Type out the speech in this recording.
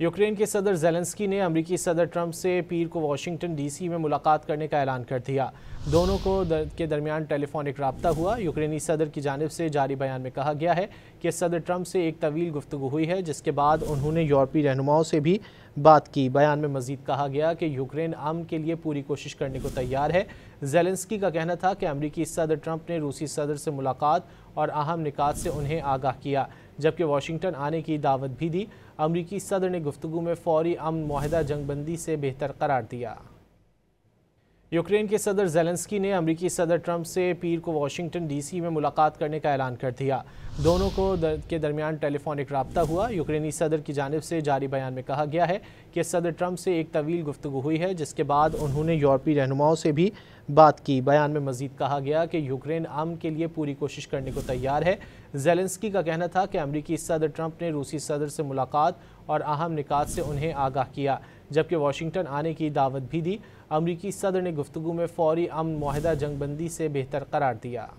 Ukraine के सदर Zelensky ने अमेरिकी सदर ट्रंप से पीर को वाशिंगटन डीसी में मुलाकात करने का ऐलान कर दिया। दोनों के दरमियान टेलीफोनिक राब्ता हुआ। यूक्रेनी सदर की जानिब से जारी बयान में कहा गया है कि सदर ट्रंप से एक तवील गुफ्तगू हुई है, जिसके बाद उन्होंने यूरोपीय रहनुमाओं से भी बात की। बयान में मजीद कहा गया कि यूक्रेन अमन के लिए पूरी कोशिश करने को तैयार है। ज़ेलेंस्की का कहना था कि अमेरिकी सदर ट्रंप ने रूसी सदर से मुलाकात और अहम निकात से उन्हें आगाह किया, जबकि वाशिंगटन आने की दावत भी दी। अमेरिकी सदर ने गुफ्तगू में फौरी अमन मुआहदा जंगबंदी से बेहतर करार दिया। यूक्रेन के सदर ज़ेलेंस्की ने अमेरिकी सदर ट्रंप से पीर को वाशिंगटन डीसी में मुलाकात करने का ऐलान कर दिया। दोनों के दरमियान टेलीफोनिक राब्ता हुआ। यूक्रेनी सदर की जानिब से जारी बयान में कहा गया है कि सदर ट्रंप से एक तवील गुफ्तगू हुई है, जिसके बाद उन्होंने यूरोपीय रहनुमाओं से भी बात की। बयान में मजीद कहा गया कि यूक्रेन अमन के लिए पूरी कोशिश करने को तैयार है। ज़ेलेंस्की का कहना था कि अमेरिकी सदर ट्रंप ने रूसी सदर से मुलाकात और अहम निकात से उन्हें आगाह किया, जबकि वाशिंगटन आने की दावत भी दी। अमेरिकी सदर ने गुफ्तगू में फौरी अमन मुआहदा जंगबंदी से बेहतर करार दिया।